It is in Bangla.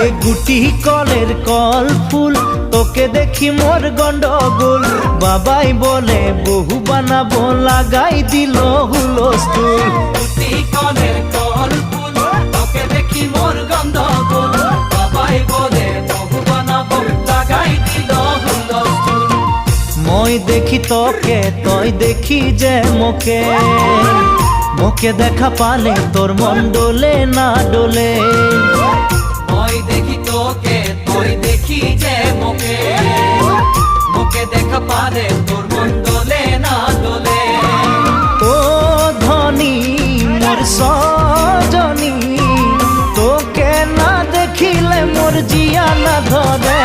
এ গুটি কলের কল ফুল তোকে দেখি মোর গন্ডগোল বাবাই বলে বহু বানাবো লাগাই দিল হুলস্থুল গুটি কলের কল ফুল তোকে দেখি মোর গন্ডগোল বাবাই বলে বহু বানাবো লাগাই দিল হুলস্থুল মই দেখি তোকে তই দেখি যে মোকে মোকে দেখা পালে তোর মন ডোলে না ডোলে মই দেখি তোকে তুই দেখি যে মোকে মোকে দেখা পালে তোর মন দোলে না দোলে ও ধনী মোর সজনী তোকে না দেখিলে মোর জিয়া না ধরে